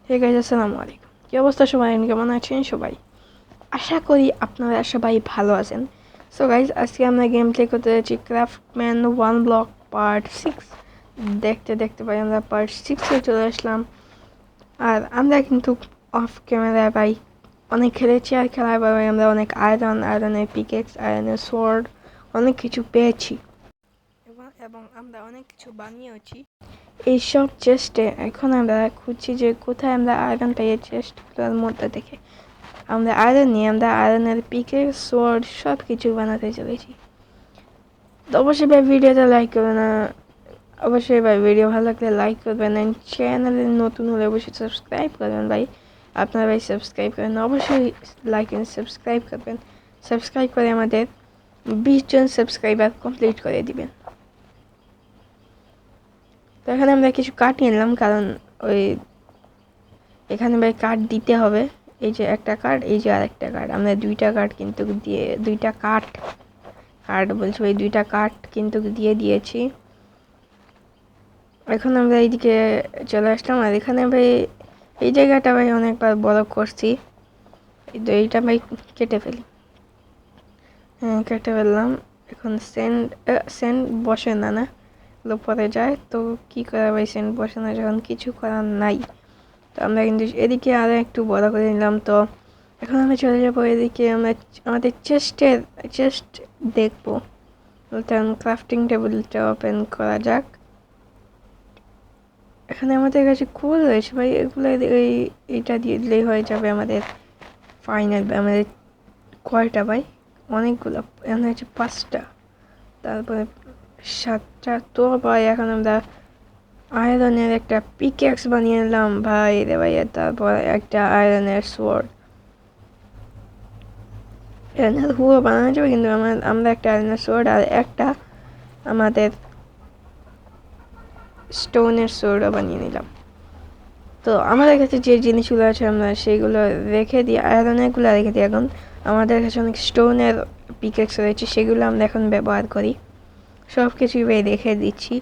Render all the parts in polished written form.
Hey guys, আসসালামু আলাইকুম। কি অবস্থা সবাই? কেমন আছেন সবাই? আশা করি আপনারা সবাই ভালো আছেন। সো গাইস, আজকে আমরা গেম প্লে করতে যাচ্ছি ক্রাফটম্যান 1 ব্লক পার্ট 6। দেখতে দেখতে ভাই আমরা পার্ট 6-এ চলে আসলাম। আর আমরা কিন্তু অফ ক্যামেরায় ভাই অনেক খেলেছি, আর খেলার পর ভাই আমরা অনেক আয়রনের পিকেক্স, আয়রনের সোয়ার্ড অনেক কিছু পেয়েছি এবং আমরা অনেক কিছু বানিয়েওছি। এইসব চেস্টে এখন আমরা খুঁজছি যে কোথায় আমরা আয়রন পাই। চেস্টগুলোর মধ্যে থেকে আমরা আয়রন নিয়ে আমরা আয়রনের পিকের সোয়ার্ড সব কিছু বানাতে চলেছি। তো অবশ্যই ভাই ভিডিওটা লাইক করবেন, অবশ্যই ভাই ভিডিও ভালো লাগলে লাইক করবেন, অ্যান্ড চ্যানেলে নতুন হলে অবশ্যই সাবস্ক্রাইব করবেন ভাই। আপনারা ভাই সাবস্ক্রাইব করেন, অবশ্যই লাইক অ্যান্ড সাবস্ক্রাইব করবেন। সাবস্ক্রাইব করে আমাদের 20 জন সাবস্ক্রাইবার কমপ্লিট করে দিবেন। তো এখানে আমরা কিছু কাটিয়ে নিলাম, কারণ ওই এখানে ভাই কার্ড দিতে হবে। এই যে একটা কার্ড, এই যে আরেকটা কার্ড, আমরা দুইটা কার্ড কিন্তু দিয়ে দুইটা কার্ড বলছি ভাই, দুইটা কার্ড কিন্তু দিয়ে দিয়েছি। এখন আমরা এইদিকে চলে আসলাম, আর এখানে ভাই এই জায়গাটা ভাই অনেকবার বড় করছি, তো এইটা ভাই কেটে ফেলি। হ্যাঁ, কেটে ফেললাম। এখন সেন্ড বসে না পরে যায়, তো কি করা ভাই, সেন্ড বসে না যখন কিছু করার নাই। তো আমরা কিন্তু এদিকে আরও একটু বড় করে নিলাম। তো এখন আমরা চলে যাবো এদিকে, আমরা আমাদের চেস্ট দেখবো। তখন ক্রাফটিং টেবিলটা ওপেন করা যাক। এখানে আমাদের কাছে কোল রয়েছে ভাই, এগুলো এইটা দিয়ে দিলেই হয়ে যাবে আমাদের ফাইনাল। আমাদের কয়টা ভাই? অনেকগুলো, এখানে হচ্ছে 5টা, তারপরে 7টা। তো ভাই এখন আমরা আয়রনের একটা পিকেক্স বানিয়ে নিলাম ভাই রে ভাই, তারপর একটা আয়রনের সোয়ার্ড। আয়রনের হুয়া বানানো যাবে, কিন্তু আমরা একটা আয়রনের সোয়ার্ড আর একটা আমাদের স্টোনের সোয়ার্ডও বানিয়ে নিলাম। তো আমাদের কাছে যে জিনিসগুলো আছে আমরা সেইগুলো রেখে দিই, আয়রনেরগুলো রেখে দিই। এখন আমাদের কাছে অনেক স্টোনের পিকেক্স রয়েছে, সেগুলো আমরা এখন ব্যবহার করি। সব কিছুই রেখে দিচ্ছি।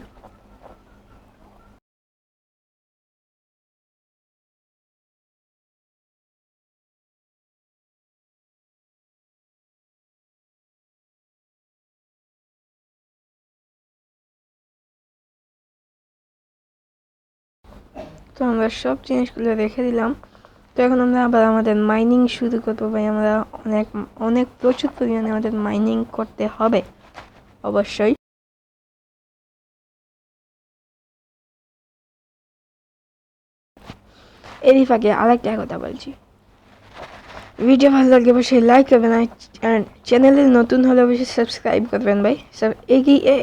তো আমরা সব জিনিসগুলো রেখে দিলাম। তো এখন আমরা আবার আমাদের মাইনিং শুরু করবো ভাই। আমরা অনেক অনেক প্রচুর পরিমাণে আমাদের মাইনিং করতে হবে অবশ্যই। এরই ফাঁকে আরেকটা কথা বলছি, ভিডিও ভালো লাগলে অবশ্যই লাইক করবেন, আর চ্যানেলে নতুন হলে অবশ্যই সাবস্ক্রাইব করবেন ভাই।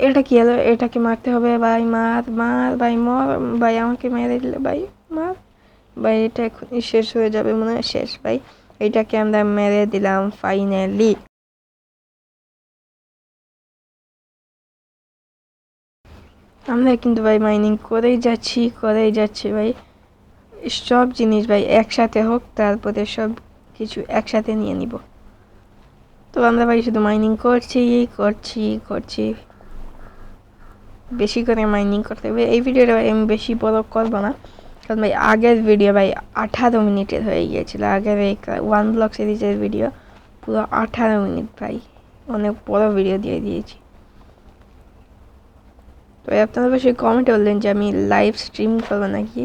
এটা কি হলো? এটাকে মারতে হবে ভাই, মার মার ভাই, মর ভাই, আমাকে মেরে দিলে ভাই, মার ভাই। এটা এখনই শেষ হয়ে যাবে মনে হয়, শেষ ভাই। এটাকে আমরা মেরে দিলাম ফাইনালি। আমরা কিন্তু ভাই মাইনিং করেই যাচ্ছি ভাই। সব জিনিস ভাই একসাথে হোক, তারপরে সব কিছু একসাথে নিয়ে নিব। তো আমরা ভাই শুধু মাইনিং করছি। বেশি করে মাইনিং করতে হবে। এই ভিডিওটা ভাই আমি বেশি বড় করবো না, কারণ ভাই আগের ভিডিও ভাই 18 মিনিটের হয়ে গিয়েছিল। আগের এই 1 ব্লক সিরিজের ভিডিও পুরো 18 মিনিট ভাই, অনেক বড় ভিডিও দিয়ে দিয়েছি। তো আপনারা অবশ্যই কমেন্টে বললেন যে আমি লাইভ স্ট্রিম করবো নাকি।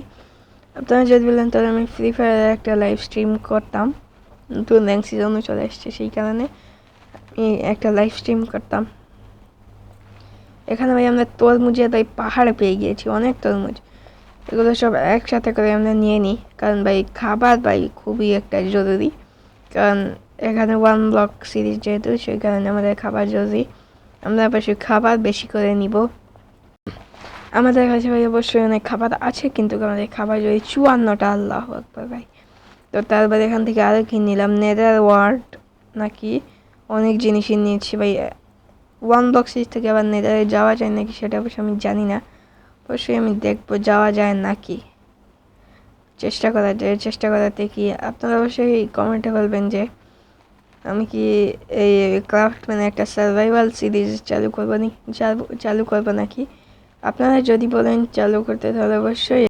আপনারা যদি বললেন তাহলে আমি ফ্রি ফায়ারের একটা লাইভ স্ট্রিম করতাম। নতুন র্যাঙ্ক সিজনও চলে এসছে, সেই কারণে আমি একটা লাইভ স্ট্রিম করতাম। এখানে ভাই আমরা তরমুজের ভাই পাহাড়ে পেয়ে গিয়েছি, অনেক তরমুজ। এগুলো সব একসাথে করে আমরা নিয়ে নিই, কারণ ভাই খাবার ভাই খুবই একটা জরুরি। কারণ এখানে 1 ব্লক সিরিজ যেহেতু, সেই কারণে আমাদের খাবার জরুরি। আমরা অবশ্যই খাবার বেশি করে নিব। আমাদের কাছে ভাই অবশ্যই অনেক খাবার আছে, কিন্তু আমাদের খাবার যদি 54টা, আল্লাহ আকবার ভাই। তো তারপর এখান থেকে আরও কিনে নিলাম নেদার ওয়ার্ড নাকি, অনেক জিনিসই নিয়েছি ভাই। 1 ব্লক সিরিজ থেকে আবার নেদারে যাওয়া যায় নাকি সেটা অবশ্যই আমি জানি না, অবশ্যই আমি দেখবো যাওয়া যায় নাকি। চেষ্টা করাতে কি আপনারা অবশ্যই কমেন্টে বলবেন যে আমি কি এই ক্রাফট মানে একটা সার্ভাইভাল সিরিজ চালু করবো নাকি। আপনারা যদি বলেন চালু করতে, তাহলে অবশ্যই